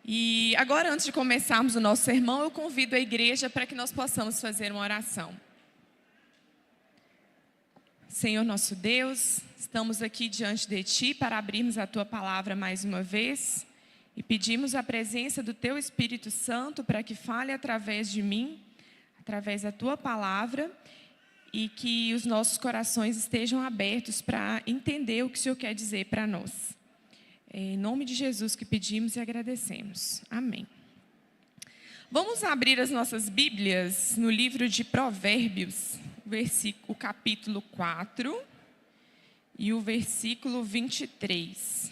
E agora, antes de começarmos o nosso sermão, eu convido a igreja para que nós possamos fazer uma oração. Senhor nosso Deus, estamos aqui diante de Ti para abrirmos a Tua palavra mais uma vez e pedimos a presença do Teu Espírito Santo para que fale através de mim, através da Tua palavra, e que os nossos corações estejam abertos para entender o que o Senhor quer dizer para nós. É em nome de Jesus que pedimos e agradecemos. Amém. Vamos abrir as nossas Bíblias no livro de Provérbios, o capítulo 4 e o versículo 23.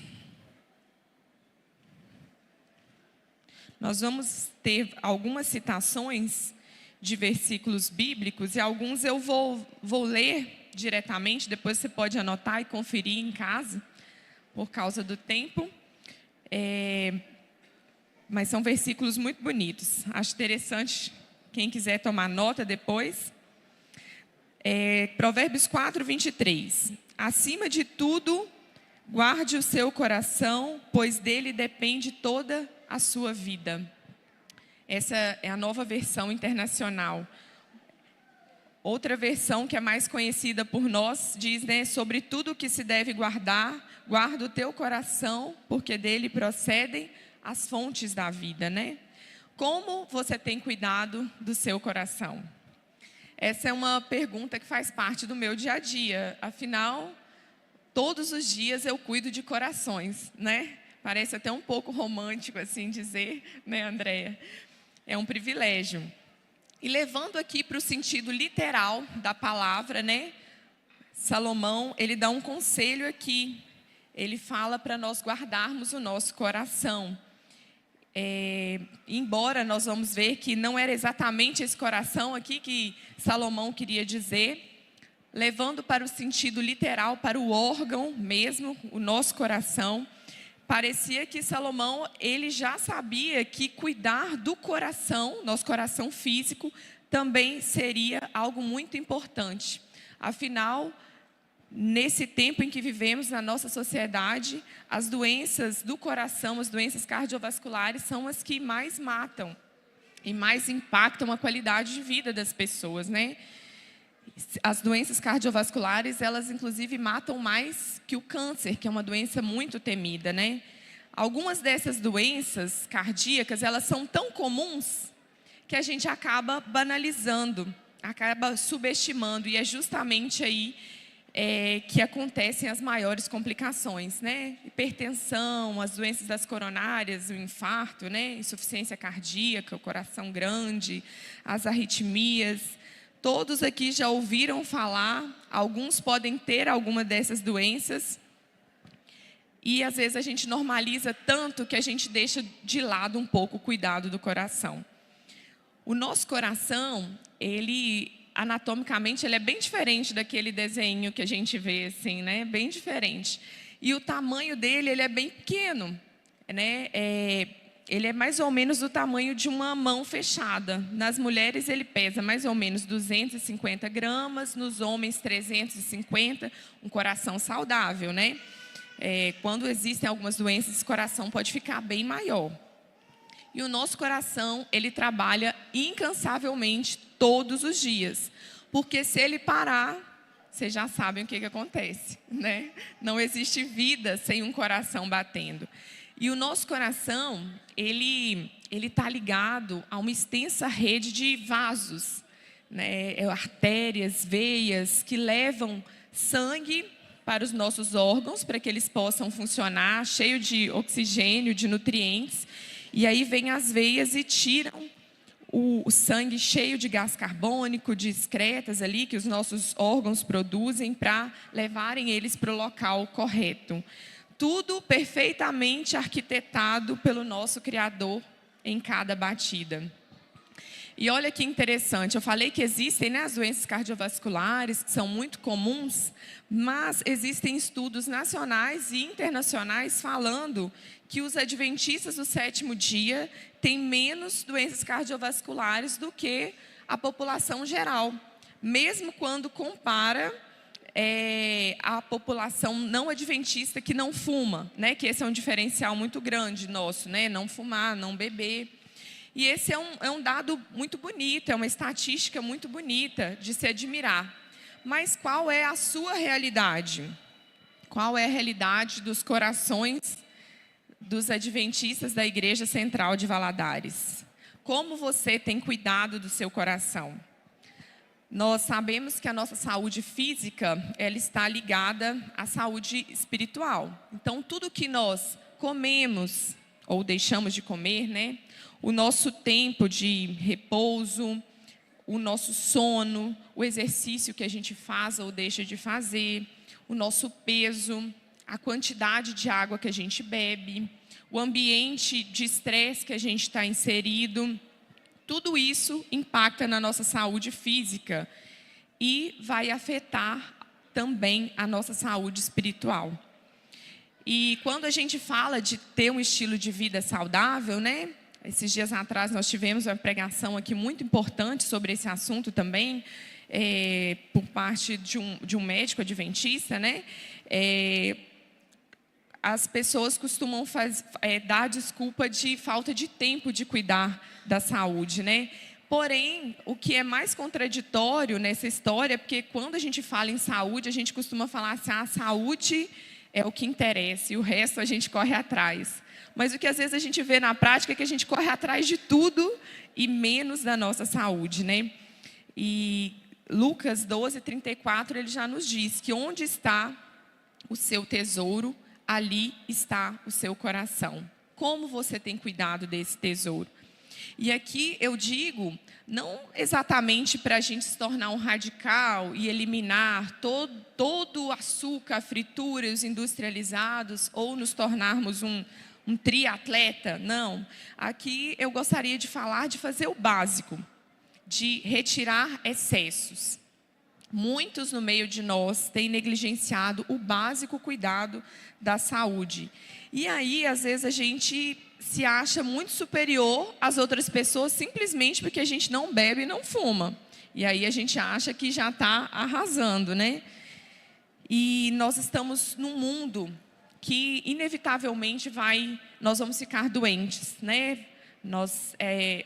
Nós vamos ter algumas citações de versículos bíblicos e alguns eu vou ler diretamente, depois você pode anotar e conferir em casa, por causa do tempo. Mas são versículos muito bonitos. Acho interessante, quem quiser tomar nota depois. Provérbios 4, 23. Acima de tudo, guarde o seu coração, pois dele depende toda a sua vida. Essa é a nova versão internacional. Outra versão que é mais conhecida por nós diz, sobre tudo o que se deve guardar, guarda o teu coração, porque dele procedem as fontes da vida, Como você tem cuidado do seu coração? Essa é uma pergunta que faz parte do meu dia a dia. Afinal, todos os dias eu cuido de corações, Parece até um pouco romântico assim dizer, Andréia? É um privilégio. E levando aqui para o sentido literal da palavra, Salomão, ele dá um conselho aqui. Ele fala para nós guardarmos o nosso coração. Embora nós vamos ver que não era exatamente esse coração aqui que Salomão queria dizer, levando para o sentido literal, para o órgão mesmo, o nosso coração, parecia que Salomão, ele já sabia que cuidar do coração, nosso coração físico, também seria algo muito importante. Afinal, nesse tempo em que vivemos na nossa sociedade, as doenças do coração, as doenças cardiovasculares são as que mais matam e mais impactam a qualidade de vida das pessoas, As doenças cardiovasculares, elas inclusive matam mais que o câncer, que é uma doença muito temida, Algumas dessas doenças cardíacas, elas são tão comuns que a gente acaba banalizando, acaba subestimando, e é justamente aí que acontecem as maiores complicações, Hipertensão, as doenças das coronárias, o infarto, insuficiência cardíaca, o coração grande, as arritmias. Todos aqui já ouviram falar, alguns podem ter alguma dessas doenças, e às vezes a gente normaliza tanto que a gente deixa de lado um pouco o cuidado do coração. O nosso coração, anatomicamente, ele é bem diferente daquele desenho que a gente vê, assim, bem diferente. E o tamanho dele, ele é bem pequeno, Ele é mais ou menos do tamanho de uma mão fechada. Nas mulheres, ele pesa mais ou menos 250 gramas, nos homens, 350, um coração saudável, Quando existem algumas doenças, esse coração pode ficar bem maior. E o nosso coração, ele trabalha incansavelmente todos os dias. Porque se ele parar, vocês já sabem o que acontece, Não existe vida sem um coração batendo. E o nosso coração, ele está ligado a uma extensa rede de vasos, artérias, veias, que levam sangue para os nossos órgãos, para que eles possam funcionar, cheio de oxigênio, de nutrientes. E aí vem as veias e tiram o sangue cheio de gás carbônico, de excretas ali, que os nossos órgãos produzem para levarem eles para o local correto. Tudo perfeitamente arquitetado pelo nosso Criador em cada batida. E olha que interessante, eu falei que existem as doenças cardiovasculares, que são muito comuns, mas existem estudos nacionais e internacionais falando que os adventistas do sétimo dia têm menos doenças cardiovasculares do que a população geral. Mesmo quando compara é a população não adventista que não fuma, né? Que esse é um diferencial muito grande nosso, né? Não fumar, não beber. E esse é um dado muito bonito, é uma estatística muito bonita de se admirar. Mas qual é a sua realidade? Qual é a realidade dos corações dos adventistas da Igreja Central de Valadares? Como você tem cuidado do seu coração? Nós sabemos que a nossa saúde física, ela está ligada à saúde espiritual. Então, tudo que nós comemos ou deixamos de comer, né? O nosso tempo de repouso, o nosso sono, o exercício que a gente faz ou deixa de fazer, o nosso peso, a quantidade de água que a gente bebe, o ambiente de estresse que a gente está inserido, tudo isso impacta na nossa saúde física e vai afetar também a nossa saúde espiritual. E quando a gente fala de ter um estilo de vida saudável, né? Esses dias atrás nós tivemos uma pregação aqui muito importante sobre esse assunto também, por parte de um médico adventista, né? As pessoas costumam dar desculpa de falta de tempo de cuidar da saúde, né? Porém, o que é mais contraditório nessa história é porque quando a gente fala em saúde, a gente costuma falar assim, a saúde é o que interessa e o resto a gente corre atrás. Mas o que às vezes a gente vê na prática é que a gente corre atrás de tudo e menos da nossa saúde, né? E Lucas 12:34, ele já nos diz que onde está o seu tesouro, ali está o seu coração. Como você tem cuidado desse tesouro? E aqui eu digo, não exatamente para a gente se tornar um radical e eliminar todo o açúcar, frituras industrializados ou nos tornarmos um triatleta, não. Aqui eu gostaria de falar de fazer o básico, de retirar excessos. Muitos no meio de nós têm negligenciado o básico cuidado da saúde. E aí, às vezes, a gente se acha muito superior às outras pessoas simplesmente porque a gente não bebe e não fuma. E aí a gente acha que já está arrasando, né? E nós estamos num mundo que, inevitavelmente, nós vamos ficar doentes, né?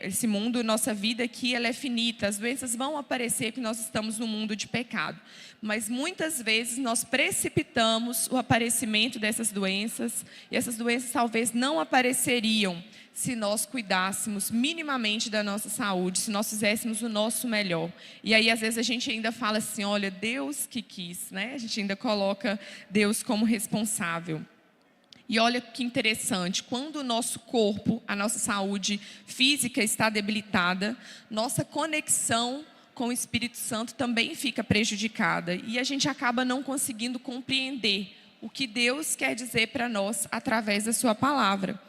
Esse mundo, nossa vida aqui, ela é finita. As doenças vão aparecer porque nós estamos num mundo de pecado. Mas muitas vezes nós precipitamos o aparecimento dessas doenças. E essas doenças talvez não apareceriam se nós cuidássemos minimamente da nossa saúde, se nós fizéssemos o nosso melhor. E aí às vezes a gente ainda fala assim, olha, Deus que quis, né? A gente ainda coloca Deus como responsável. E olha que interessante, quando o nosso corpo, a nossa saúde física está debilitada, nossa conexão com o Espírito Santo também fica prejudicada. E a gente acaba não conseguindo compreender o que Deus quer dizer para nós através da sua palavra.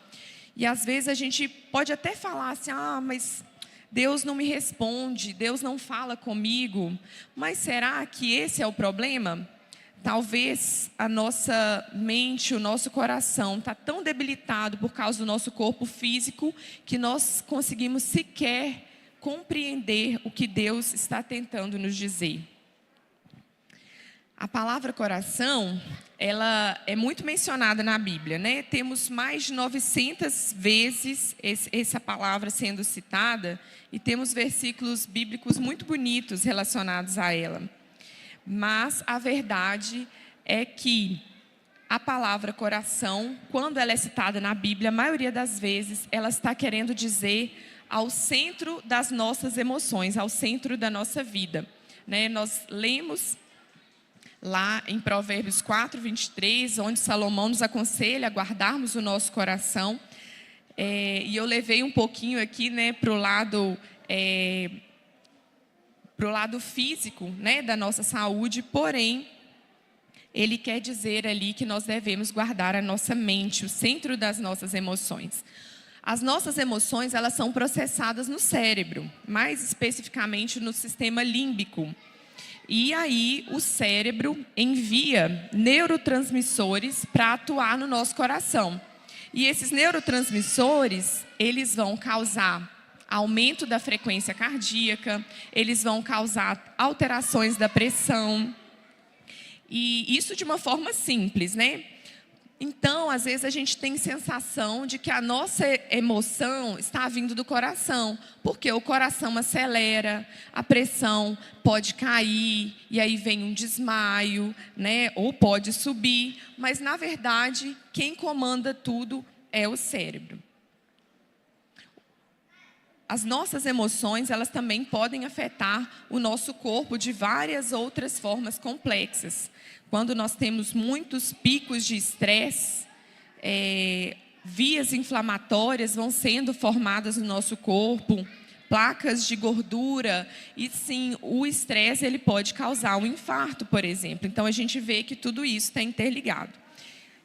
E às vezes a gente pode até falar assim, mas Deus não me responde, Deus não fala comigo. Mas será que esse é o problema? Talvez a nossa mente, o nosso coração está tão debilitado por causa do nosso corpo físico que nós conseguimos sequer compreender o que Deus está tentando nos dizer. A palavra coração, ela é muito mencionada na Bíblia, né? Temos mais de 900 vezes essa palavra sendo citada e temos versículos bíblicos muito bonitos relacionados a ela. Mas a verdade é que a palavra coração, quando ela é citada na Bíblia, a maioria das vezes, ela está querendo dizer ao centro das nossas emoções, ao centro da nossa vida, né? Nós lemos lá em Provérbios 4:23, onde Salomão nos aconselha a guardarmos o nosso coração. E eu levei um pouquinho aqui, né, para o lado físico, né, da nossa saúde, porém, ele quer dizer ali que nós devemos guardar a nossa mente, o centro das nossas emoções. As nossas emoções, elas são processadas no cérebro, mais especificamente no sistema límbico. E aí, o cérebro envia neurotransmissores para atuar no nosso coração. E esses neurotransmissores, eles vão causar aumento da frequência cardíaca, eles vão causar alterações da pressão. E isso de uma forma simples, né? Então, às vezes a gente tem sensação de que a nossa emoção está vindo do coração, porque o coração acelera, a pressão pode cair, e aí vem um desmaio, né? Ou pode subir, mas na verdade, quem comanda tudo é o cérebro. As nossas emoções, elas também podem afetar o nosso corpo de várias outras formas complexas. Quando nós temos muitos picos de estresse, vias inflamatórias vão sendo formadas no nosso corpo, placas de gordura, e sim, o estresse ele pode causar um infarto, por exemplo. Então, a gente vê que tudo isso está interligado.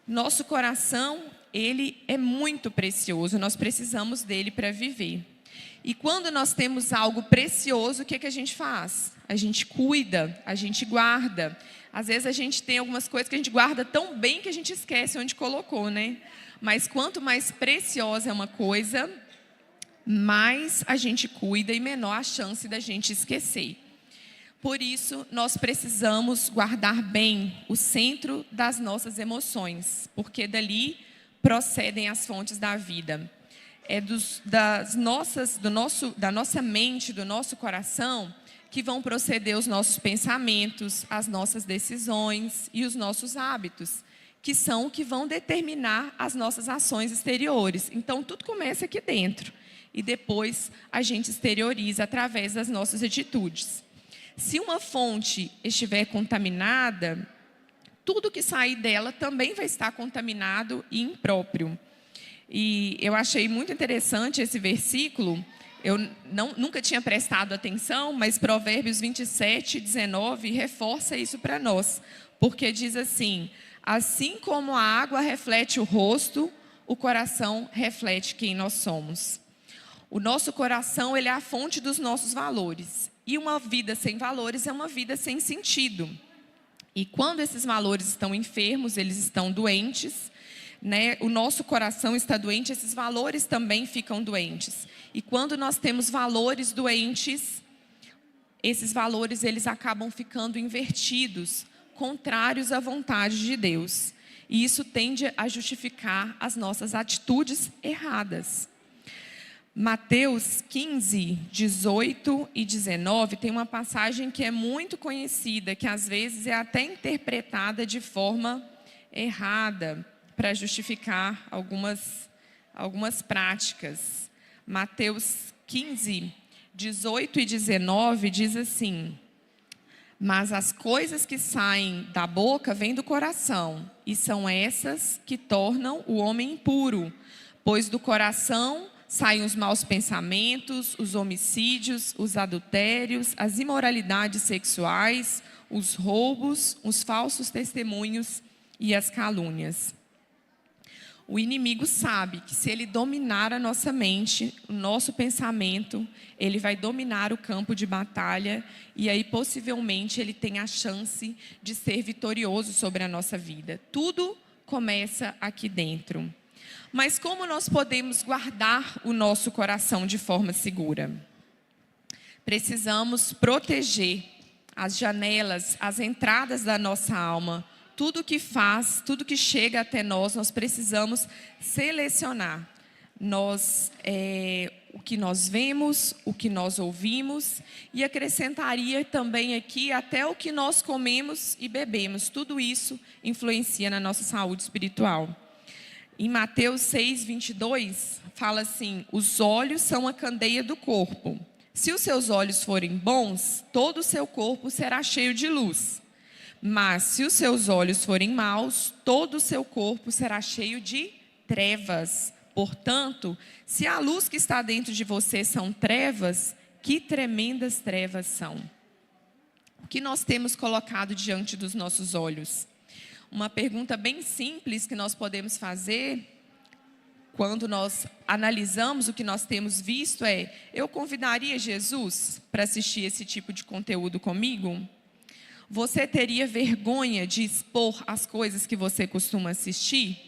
Nosso coração, ele é muito precioso, nós precisamos dele para viver. E quando nós temos algo precioso, o que a gente faz? A gente cuida, a gente guarda. Às vezes a gente tem algumas coisas que a gente guarda tão bem que a gente esquece onde colocou, né? Mas quanto mais preciosa é uma coisa, mais a gente cuida e menor a chance da gente esquecer. Por isso, nós precisamos guardar bem o centro das nossas emoções, porque dali procedem as fontes da vida. Da nossa mente, do nosso coração, que vão proceder os nossos pensamentos, as nossas decisões e os nossos hábitos, que são o que vão determinar as nossas ações exteriores. Então, tudo começa aqui dentro e depois a gente exterioriza através das nossas atitudes. Se uma fonte estiver contaminada, tudo que sair dela também vai estar contaminado e impróprio. E eu achei muito interessante esse versículo. Eu nunca tinha prestado atenção, mas Provérbios 27, 19 reforça isso para nós. Porque diz assim: assim como a água reflete o rosto, o coração reflete quem nós somos. O nosso coração, ele é a fonte dos nossos valores. E uma vida sem valores é uma vida sem sentido. E quando esses valores estão enfermos, eles estão doentes, né? O nosso coração está doente, esses valores também ficam doentes. E quando nós temos valores doentes, esses valores eles acabam ficando invertidos, contrários à vontade de Deus. E isso tende a justificar as nossas atitudes erradas. Mateus 15, 18 e 19 tem uma passagem que é muito conhecida, que às vezes é até interpretada de forma errada, para justificar algumas práticas. Mateus 15, 18 e 19 diz assim: mas as coisas que saem da boca vêm do coração, e são essas que tornam o homem impuro, pois do coração saem os maus pensamentos, os homicídios, os adultérios, as imoralidades sexuais, os roubos, os falsos testemunhos e as calúnias. O inimigo sabe que se ele dominar a nossa mente, o nosso pensamento, ele vai dominar o campo de batalha e aí possivelmente ele tem a chance de ser vitorioso sobre a nossa vida. Tudo começa aqui dentro. Mas como nós podemos guardar o nosso coração de forma segura? Precisamos proteger as janelas, as entradas da nossa alma. Tudo que faz, tudo que chega até nós, nós precisamos selecionar. O que nós vemos, o que nós ouvimos, e acrescentaria também aqui até o que nós comemos e bebemos. Tudo isso influencia na nossa saúde espiritual. Em Mateus 6, 22, fala assim: os olhos são a candeia do corpo. Se os seus olhos forem bons, todo o seu corpo será cheio de luz. Mas se os seus olhos forem maus, todo o seu corpo será cheio de trevas. Portanto, se a luz que está dentro de você são trevas, que tremendas trevas são. O que nós temos colocado diante dos nossos olhos? Uma pergunta bem simples que nós podemos fazer quando nós analisamos o que nós temos visto é: eu convidaria Jesus para assistir esse tipo de conteúdo comigo? Você teria vergonha de expor as coisas que você costuma assistir?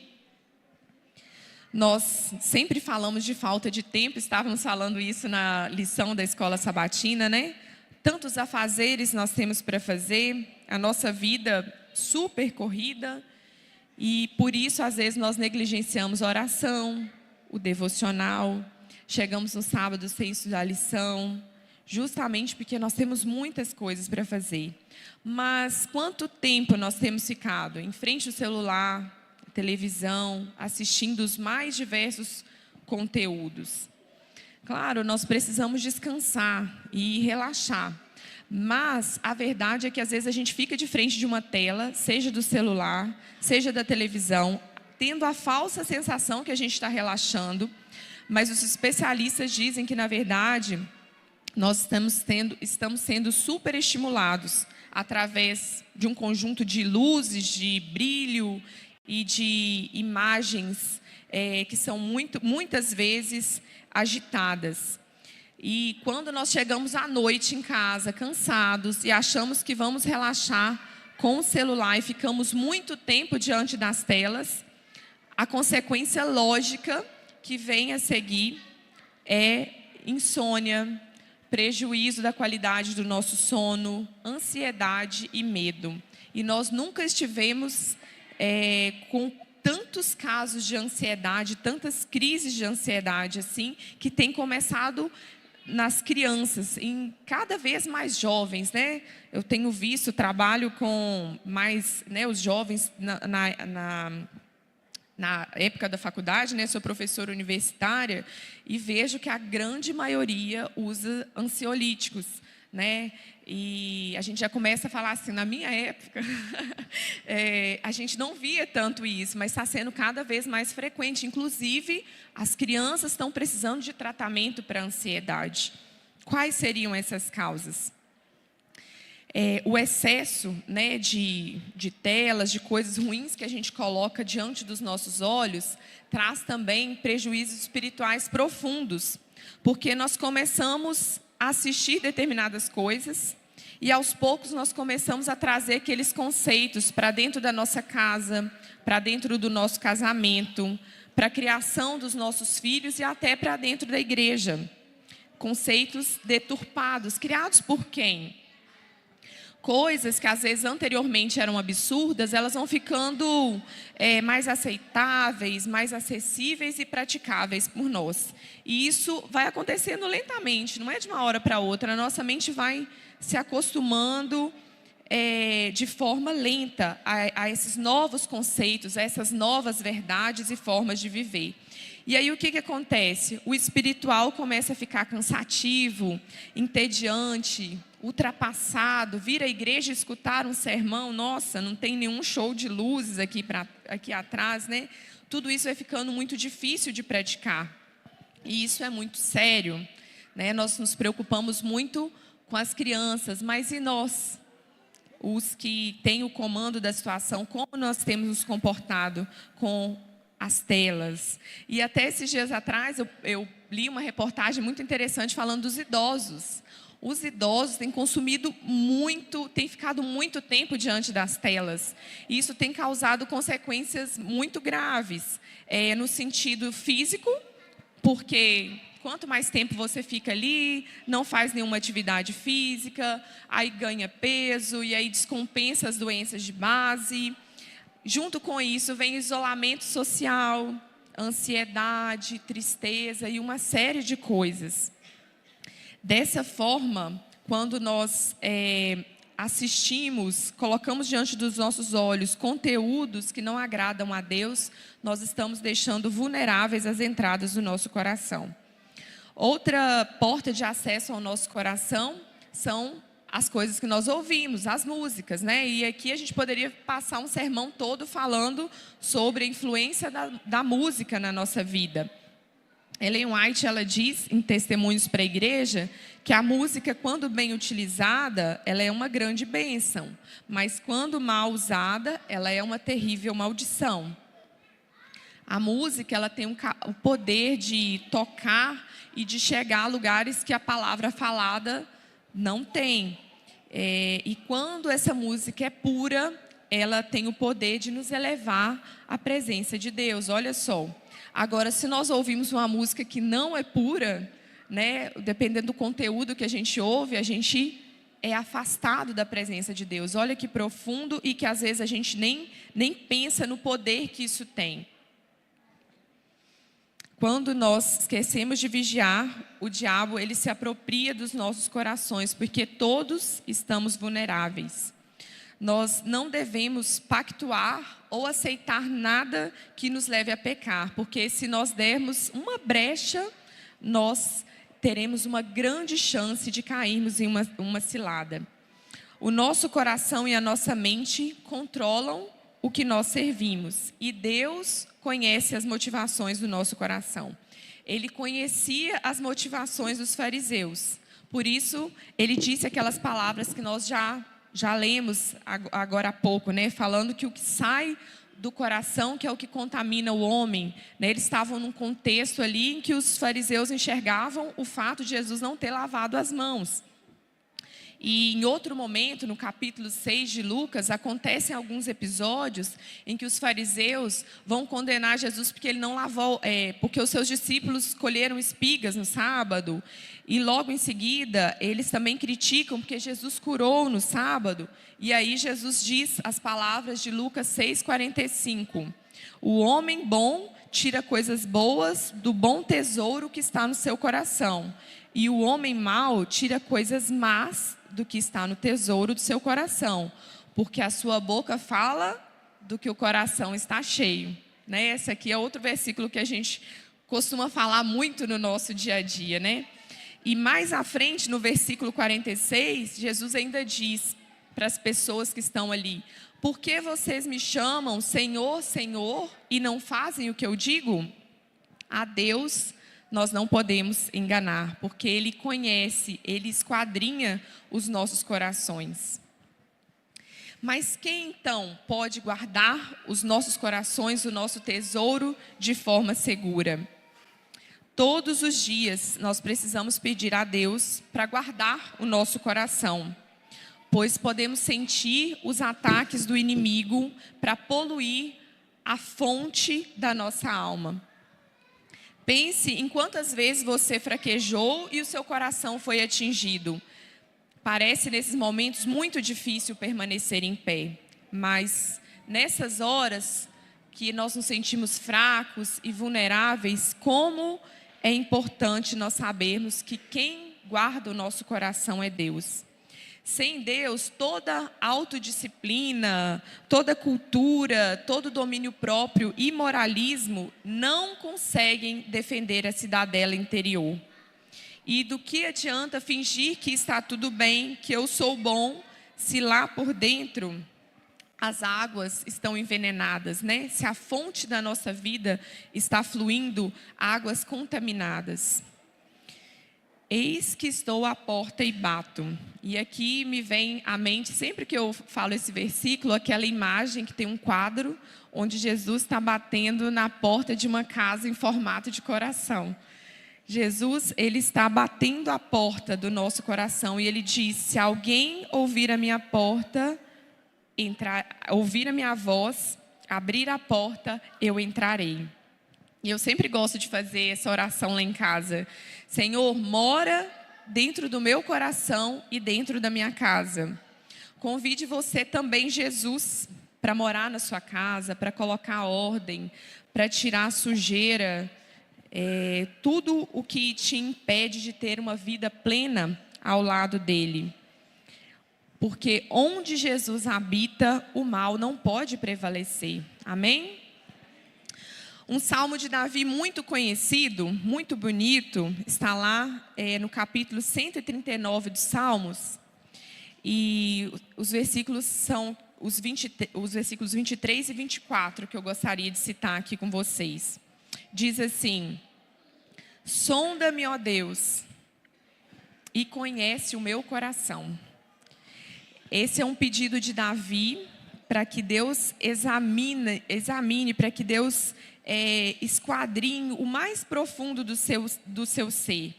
Nós sempre falamos de falta de tempo, estávamos falando isso na lição da escola sabatina, né? Tantos afazeres nós temos para fazer, a nossa vida super corrida e, por isso, às vezes, nós negligenciamos a oração, o devocional, chegamos no sábado sem estudar a lição, justamente porque nós temos muitas coisas para fazer. Mas quanto tempo nós temos ficado em frente ao celular, televisão, assistindo os mais diversos conteúdos? Claro, nós precisamos descansar e relaxar. Mas a verdade é que às vezes a gente fica de frente de uma tela, seja do celular, seja da televisão, tendo a falsa sensação que a gente está relaxando, mas os especialistas dizem que, na verdade, nós estamos sendo superestimulados através de um conjunto de luzes, de brilho e de imagens que são muitas vezes agitadas. E quando nós chegamos à noite em casa, cansados, e achamos que vamos relaxar com o celular e ficamos muito tempo diante das telas, a consequência lógica que vem a seguir é insônia, prejuízo da qualidade do nosso sono, ansiedade e medo. E nós nunca estivemos com tantos casos de ansiedade, tantas crises de ansiedade assim, que tem começado nas crianças, em cada vez mais jovens, né? Eu tenho visto, trabalho com mais, né, os jovens na época da faculdade, né? Sou professora universitária e vejo que a grande maioria usa ansiolíticos, né? E a gente já começa a falar assim, na minha época, a gente não via tanto isso, mas está sendo cada vez mais frequente. Inclusive, as crianças estão precisando de tratamento para ansiedade. Quais seriam essas causas? O excesso, né, de telas, de coisas ruins que a gente coloca diante dos nossos olhos, traz também prejuízos espirituais profundos, porque nós começamos a assistir determinadas coisas e aos poucos nós começamos a trazer aqueles conceitos para dentro da nossa casa, para dentro do nosso casamento, para a criação dos nossos filhos e até para dentro da igreja. Conceitos deturpados, criados por quem? Coisas que às vezes anteriormente eram absurdas, elas vão ficando mais aceitáveis, mais acessíveis e praticáveis por nós. E isso vai acontecendo lentamente, não é de uma hora para outra. A nossa mente vai se acostumando de forma lenta a esses novos conceitos, a essas novas verdades e formas de viver. E aí o que acontece? O espiritual começa a ficar cansativo, entediante, ultrapassado, vir à igreja escutar um sermão, nossa, não tem nenhum show de luzes aqui atrás, né? Tudo isso vai ficando muito difícil de praticar. E isso é muito sério, né? Nós nos preocupamos muito com as crianças, mas e nós? Os que têm o comando da situação, como nós temos nos comportado com as telas? E até esses dias atrás eu li uma reportagem muito interessante falando dos idosos. Os idosos têm consumido muito, têm ficado muito tempo diante das telas. E isso tem causado consequências muito graves, no sentido físico, porque quanto mais tempo você fica ali, não faz nenhuma atividade física, aí ganha peso e aí descompensa as doenças de base. Junto com isso vem isolamento social, ansiedade, tristeza e uma série de coisas. Dessa forma, quando nós assistimos, colocamos diante dos nossos olhos conteúdos que não agradam a Deus, nós estamos deixando vulneráveis as entradas do nosso coração. Outra porta de acesso ao nosso coração são as coisas que nós ouvimos, as músicas, né? E aqui a gente poderia passar um sermão todo falando sobre a influência da música na nossa vida. Ellen White, ela diz em Testemunhos para a Igreja que a música, quando bem utilizada, ela é uma grande bênção, mas quando mal usada, ela é uma terrível maldição. A música, ela tem o poder de tocar e de chegar a lugares que a palavra falada não tem. E quando essa música é pura, ela tem o poder de nos elevar à presença de Deus. Olha só. Agora, se nós ouvimos uma música que não é pura, né, dependendo do conteúdo que a gente ouve, a gente é afastado da presença de Deus. Olha que profundo e que às vezes a gente nem pensa no poder que isso tem. Quando nós esquecemos de vigiar, o diabo ele se apropria dos nossos corações, porque todos estamos vulneráveis. Nós não devemos pactuar ou aceitar nada que nos leve a pecar, porque se nós dermos uma brecha, nós teremos uma grande chance de cairmos em uma cilada. O nosso coração e a nossa mente controlam o que nós servimos, e Deus conhece as motivações do nosso coração. Ele conhecia as motivações dos fariseus, por isso ele disse aquelas palavras que nós já lemos agora há pouco, né? Falando que o que sai do coração que é o que contamina o homem, né? Eles estavam num contexto ali em que os fariseus enxergavam o fato de Jesus não ter lavado as mãos. E em outro momento, no capítulo 6 de Lucas, acontecem alguns episódios em que os fariseus vão condenar Jesus porque ele não lavou, porque os seus discípulos colheram espigas no sábado. E logo em seguida, eles também criticam porque Jesus curou no sábado. E aí Jesus diz as palavras de Lucas 6,45. O homem bom tira coisas boas do bom tesouro que está no seu coração. E o homem mau tira coisas más do que está no tesouro do seu coração. Porque a sua boca fala do que o coração está cheio. Né? Esse aqui é outro versículo que a gente costuma falar muito no nosso dia a dia, né? E mais à frente, no versículo 46, Jesus ainda diz para as pessoas que estão ali: por que vocês me chamam Senhor, Senhor, e não fazem o que eu digo? A Deus nós não podemos enganar, porque Ele conhece, Ele esquadrinha os nossos corações. Mas quem então pode guardar os nossos corações, o nosso tesouro, de forma segura? Todos os dias nós precisamos pedir a Deus para guardar o nosso coração, pois podemos sentir os ataques do inimigo para poluir a fonte da nossa alma. Pense em quantas vezes você fraquejou e o seu coração foi atingido. Parece nesses momentos muito difícil permanecer em pé, mas nessas horas que nós nos sentimos fracos e vulneráveis, como é importante nós sabermos que quem guarda o nosso coração é Deus. Sem Deus, toda autodisciplina, toda cultura, todo domínio próprio e moralismo não conseguem defender a cidadela interior. E do que adianta fingir que está tudo bem, que eu sou bom, se lá por dentro as águas estão envenenadas, né? Se a fonte da nossa vida está fluindo águas contaminadas. Eis que estou à porta e bato. E aqui me vem à mente, sempre que eu falo esse versículo, aquela imagem que tem um quadro onde Jesus está batendo na porta de uma casa em formato de coração. Jesus, Ele está batendo a porta do nosso coração e Ele diz: se alguém ouvir a minha porta, ouvir a minha voz, abrir a porta, eu entrarei. E eu sempre gosto de fazer essa oração lá em casa. Senhor, mora dentro do meu coração e dentro da minha casa. Convide você também, Jesus, para morar na sua casa, para colocar ordem, para tirar a sujeira, tudo o que te impede de ter uma vida plena ao lado dele. Porque onde Jesus habita, o mal não pode prevalecer. Amém? Um salmo de Davi muito conhecido, muito bonito, está lá no capítulo 139 dos Salmos. E os versículos são os versículos 23 e 24 que eu gostaria de citar aqui com vocês. Diz assim: sonda-me, ó Deus, e conhece o meu coração. Esse é um pedido de Davi para que Deus examine, para que Deus esquadrinhe o mais profundo do seu ser.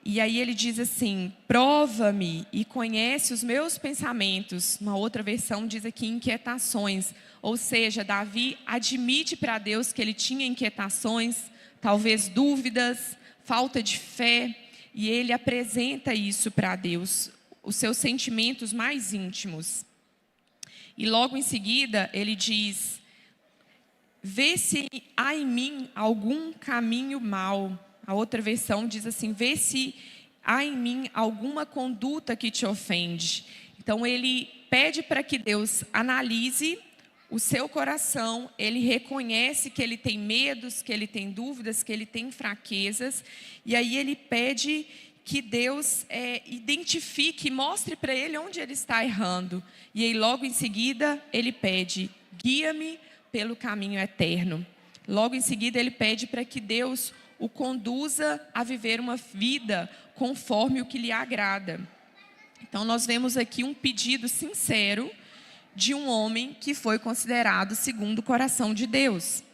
E aí ele diz assim: prova-me e conhece os meus pensamentos. Uma outra versão diz aqui inquietações. Ou seja, Davi admite para Deus que ele tinha inquietações, talvez dúvidas, falta de fé. E ele apresenta isso para Deus. os seus sentimentos mais íntimos. E logo em seguida, ele diz: vê se há em mim algum caminho mau. A outra versão diz assim: vê se há em mim alguma conduta que te ofende. Então, ele pede para que Deus analise o seu coração. Ele reconhece que ele tem medos, que ele tem dúvidas, que ele tem fraquezas. E aí ele pede que Deus identifique, mostre para ele onde ele está errando. E aí logo em seguida ele pede: guia-me pelo caminho eterno. Logo em seguida ele pede para que Deus o conduza a viver uma vida conforme o que lhe agrada. Então nós vemos aqui um pedido sincero de um homem que foi considerado segundo o coração de Deus.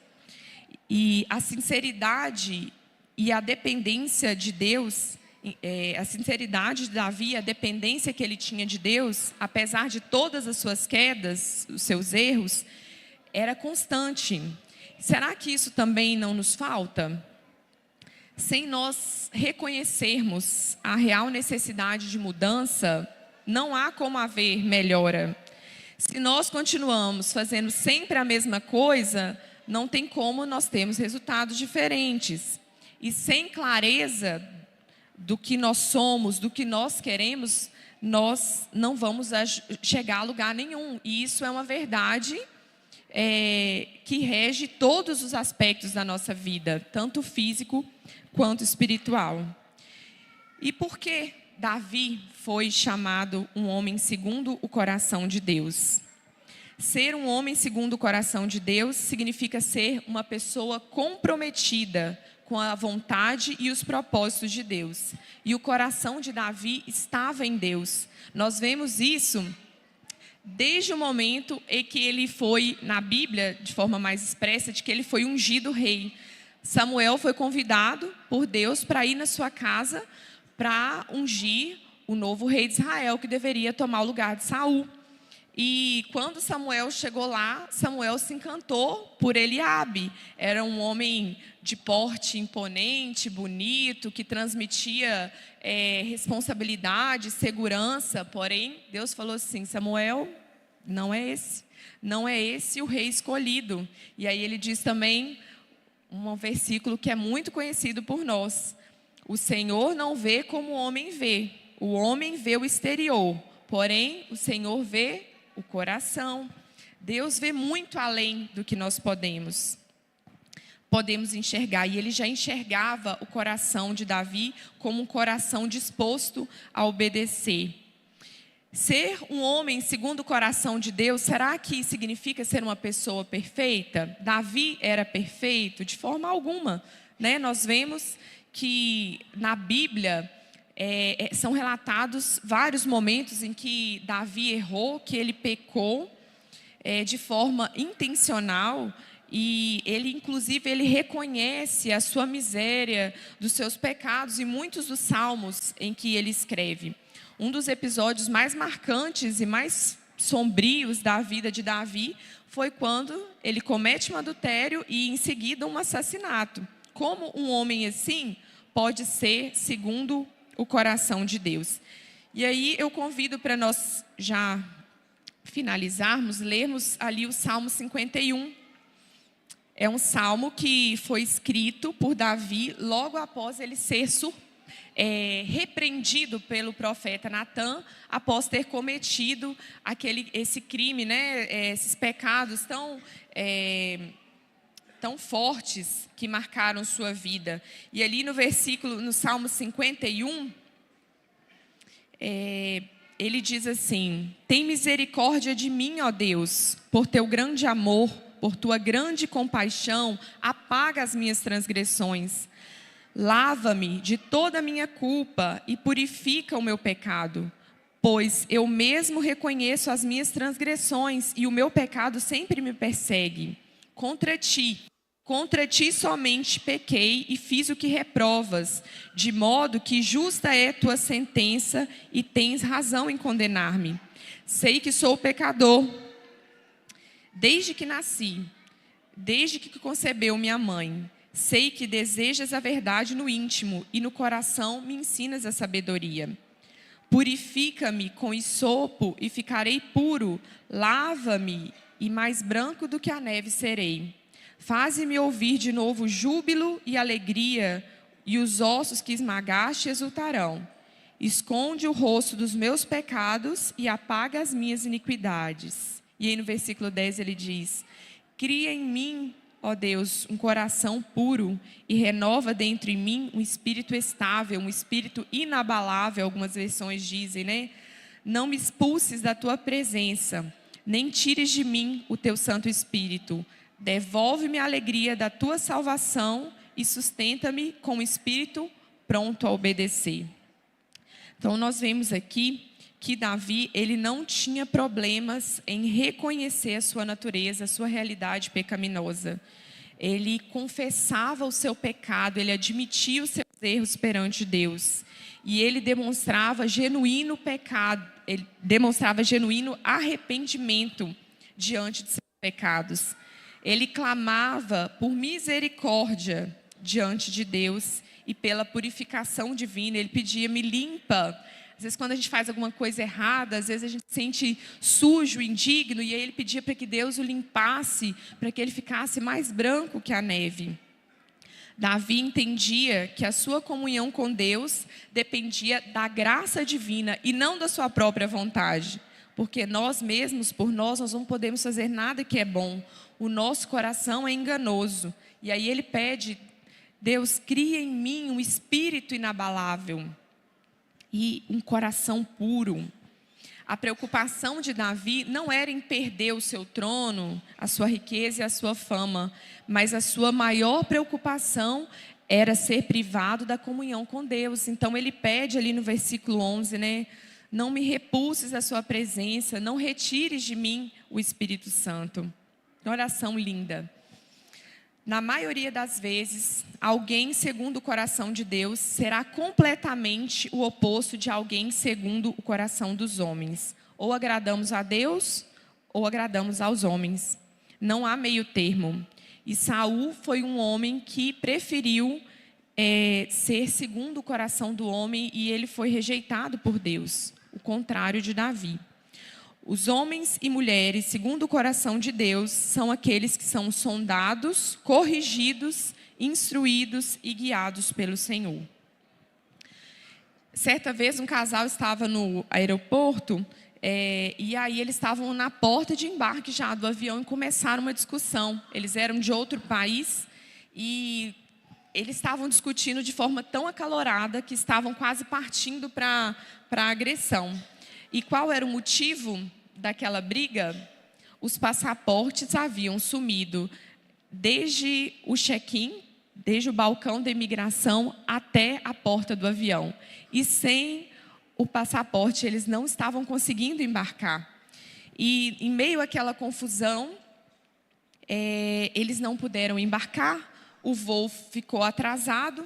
E a sinceridade e a dependência de Deus, a sinceridade de Davi, a dependência que ele tinha de Deus, apesar de todas as suas quedas, os seus erros, era constante. Será que isso também não nos falta? Sem nós reconhecermos a real necessidade de mudança, não há como haver melhora. Se nós continuamos fazendo sempre a mesma coisa, não tem como nós termos resultados diferentes. E sem clareza do que nós somos, do que nós queremos, nós não vamos chegar a lugar nenhum. E isso é uma verdade que rege todos os aspectos da nossa vida, tanto físico quanto espiritual. E por que Davi foi chamado um homem segundo o coração de Deus? Ser um homem segundo o coração de Deus significa ser uma pessoa comprometida com a vontade e os propósitos de Deus. E o coração de Davi estava em Deus. Nós vemos isso desde o momento em que ele foi, na Bíblia, de forma mais expressa, de que ele foi ungido rei. Samuel foi convidado por Deus para ir na sua casa para ungir o novo rei de Israel, que deveria tomar o lugar de Saul. E quando Samuel chegou lá, Samuel se encantou por Eliabe. Era um homem de porte imponente, bonito, que transmitia responsabilidade, segurança. Porém, Deus falou assim: Samuel, não é esse o rei escolhido. E aí ele diz também um versículo que é muito conhecido por nós: o Senhor não vê como o homem vê. O homem vê o exterior, porém o Senhor vê o coração. Deus vê muito além do que nós podemos enxergar. E ele já enxergava o coração de Davi como um coração disposto a obedecer. Ser um homem segundo o coração de Deus, será que significa ser uma pessoa perfeita? Davi era perfeito? De forma alguma, né? Nós vemos que na Bíblia são relatados vários momentos em que Davi errou, que ele pecou de forma intencional. E ele, inclusive, ele reconhece a sua miséria, dos seus pecados, em muitos dos salmos em que ele escreve. Um dos episódios mais marcantes e mais sombrios da vida de Davi foi quando ele comete um adultério e, em seguida, um assassinato. Como um homem assim pode ser segundo o coração de Deus? E aí eu convido para nós já finalizarmos, lermos ali o Salmo 51. É um salmo que foi escrito por Davi logo após ele ser repreendido pelo profeta Natã, após ter cometido esse crime, né? Esses pecados tão fortes que marcaram sua vida. E ali no Salmo 51, ele diz assim: tem misericórdia de mim, ó Deus, por teu grande amor, por tua grande compaixão, apaga as minhas transgressões. Lava-me de toda a minha culpa e purifica o meu pecado, pois eu mesmo reconheço as minhas transgressões e o meu pecado sempre me persegue. Contra ti somente pequei e fiz o que reprovas, de modo que justa é tua sentença e tens razão em condenar-me. Sei que sou pecador desde que nasci, desde que concebeu minha mãe. Sei que desejas a verdade no íntimo e no coração me ensinas a sabedoria. Purifica-me com hisopo e ficarei puro. Lava-me e mais branco do que a neve serei. Faze-me ouvir de novo júbilo e alegria, e os ossos que esmagaste exultarão. Esconde o rosto dos meus pecados e apaga as minhas iniquidades. E aí no versículo 10 ele diz: cria em mim, ó Deus, um coração puro e renova dentro em mim um espírito estável, um espírito inabalável, algumas versões dizem, né? Não me expulses da tua presença, nem tires de mim o teu Santo Espírito. Devolve-me a alegria da tua salvação e sustenta-me com o espírito pronto a obedecer. Então nós vemos aqui que Davi, ele não tinha problemas em reconhecer a sua natureza, a sua realidade pecaminosa. Ele confessava o seu pecado, ele admitia os seus erros perante Deus. E ele demonstrava genuíno pecado, ele demonstrava genuíno arrependimento diante de seus pecados. Ele clamava por misericórdia diante de Deus e pela purificação divina. Ele pedia: me limpa. Às vezes quando a gente faz alguma coisa errada, às vezes a gente se sente sujo, indigno, e aí ele pedia para que Deus o limpasse, para que ele ficasse mais branco que a neve. Davi entendia que a sua comunhão com Deus dependia da graça divina e não da sua própria vontade. Porque nós mesmos, por nós não podemos fazer nada que é bom. O nosso coração é enganoso. E aí ele pede: Deus, cria em mim um espírito inabalável e um coração puro. A preocupação de Davi não era em perder o seu trono, a sua riqueza e a sua fama, mas a sua maior preocupação era ser privado da comunhão com Deus. Então ele pede ali no versículo 11, né? Não me repulses da sua presença, não retires de mim o Espírito Santo. Oração linda. Na maioria das vezes, alguém segundo o coração de Deus será completamente o oposto de alguém segundo o coração dos homens. Ou agradamos a Deus, ou agradamos aos homens. Não há meio termo. E Saul foi um homem que preferiu ser segundo o coração do homem, e ele foi rejeitado por Deus. O contrário de Davi. Os homens e mulheres, segundo o coração de Deus, são aqueles que são sondados, corrigidos, instruídos e guiados pelo Senhor. Certa vez um casal estava no aeroporto, e aí eles estavam na porta de embarque já do avião e começaram uma discussão. Eles eram de outro país e eles estavam discutindo de forma tão acalorada que estavam quase partindo para a agressão. E qual era o motivo daquela briga? Os passaportes haviam sumido desde o check-in, desde o balcão da imigração até a porta do avião. E sem o passaporte, eles não estavam conseguindo embarcar. E em meio àquela confusão, eles não puderam embarcar, o voo ficou atrasado,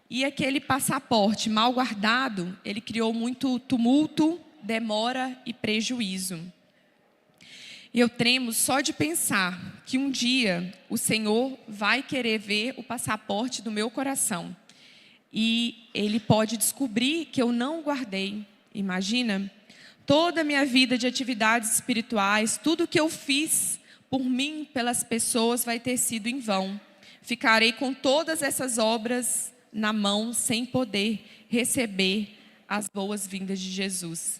e aquele passaporte mal guardado, ele criou muito tumulto, demora e prejuízo. Eu tremo só de pensar que um dia o Senhor vai querer ver o passaporte do meu coração. E Ele pode descobrir que eu não guardei. Imagina? Toda a minha vida de atividades espirituais, tudo que eu fiz por mim, pelas pessoas, vai ter sido em vão. Ficarei com todas essas obras na mão, sem poder receber as boas-vindas de Jesus.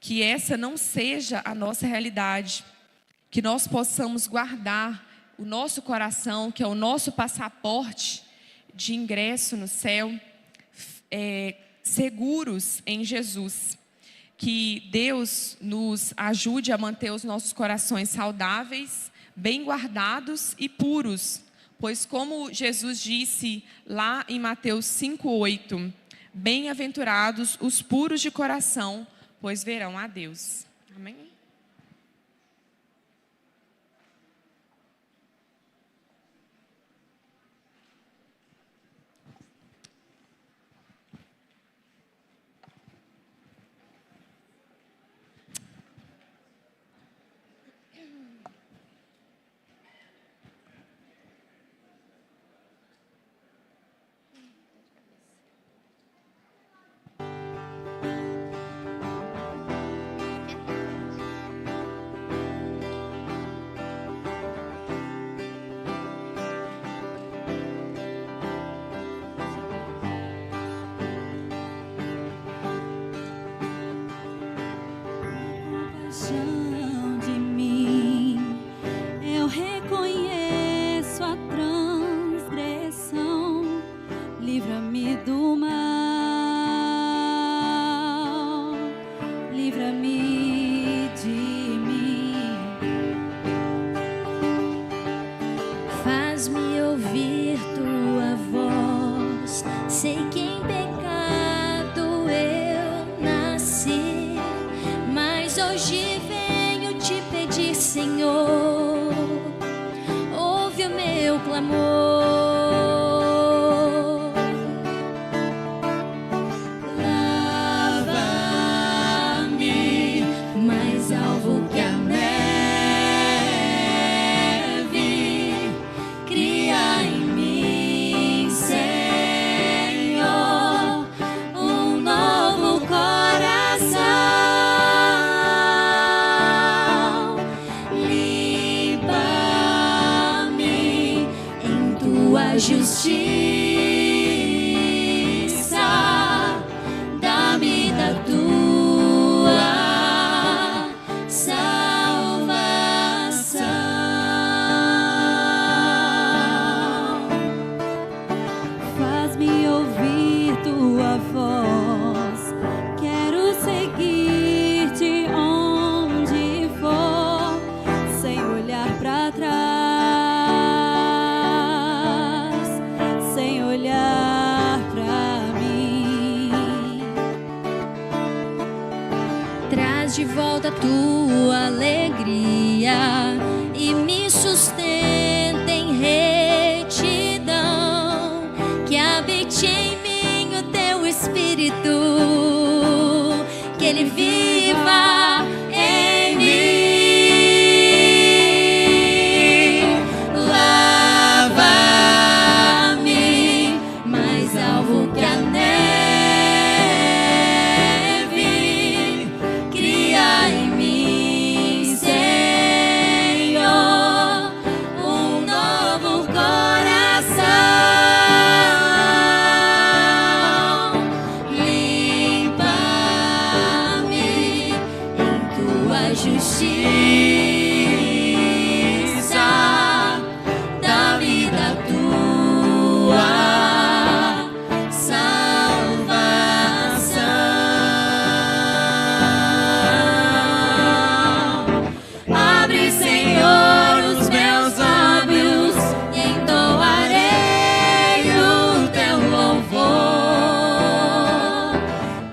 Que essa não seja a nossa realidade, que nós possamos guardar o nosso coração, que é o nosso passaporte de ingresso no céu, seguros em Jesus. Que Deus nos ajude a manter os nossos corações saudáveis, bem guardados e puros, pois como Jesus disse lá em Mateus 5:8, bem-aventurados os puros de coração, pois verão a Deus. Amém? livra-me do mal, livra-me de mim. Faz-me ouvir tua voz, sei que em pecado eu nasci, mas hoje venho te pedir, Senhor, ouve o meu clamor. Lava-me mais alvo que a neve, cria em mim, Senhor, um novo coração. Limpa-me em tua justiça, dá-me da tua salvação. Faz-me ouvir tua voz, quero seguir-te onde for, sem olhar para trás, sem olhar para mim. Traz de volta a tua alegria e me sustenta em retidão, que habite em mim o teu Espírito, que ele viva em mim. Lava-me mais alvo que a neve, cria em mim, Senhor, um novo coração. Limpa-me em tua justiça, dá-me da tua salvação. Abre, Senhor, os meus lábios e entoarei o teu louvor.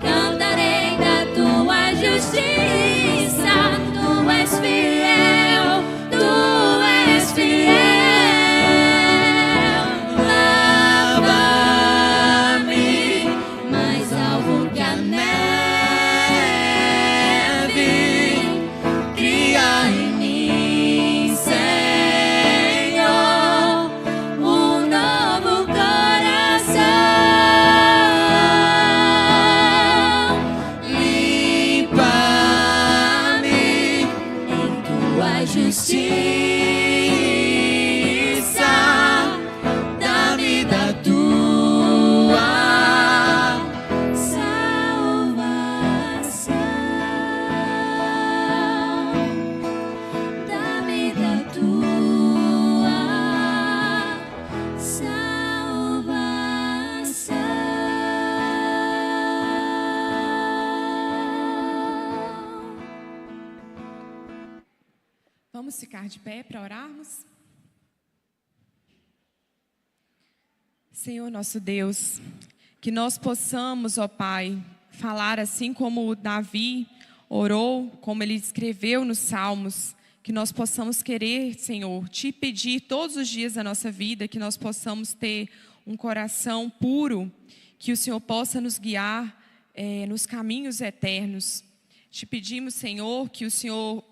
Cantarei da tua justiça, tu és fiel, tu és fiel. Lava-me mais alvo que a neve, cria em mim, Senhor, um novo coração. Limpa-me em tua justiça, dá-me da tua salvação. Dá-me da tua salvação. Vamos ficar de pé para orarmos? Senhor nosso Deus, que nós possamos, ó Pai, falar assim como Davi orou, como ele escreveu nos Salmos, que nós possamos querer, Senhor, te pedir todos os dias da nossa vida, que nós possamos ter um coração puro, que o Senhor possa nos guiar nos caminhos eternos. Te pedimos, Senhor, que o Senhor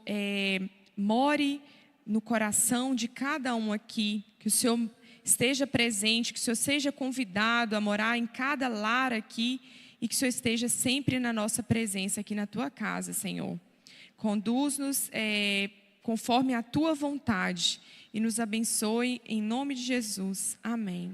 more no coração de cada um aqui, que o Senhor esteja presente, que o Senhor seja convidado a morar em cada lar aqui e que o Senhor esteja sempre na nossa presença aqui na tua casa, Senhor. Conduz-nos conforme a tua vontade e nos abençoe em nome de Jesus. Amém.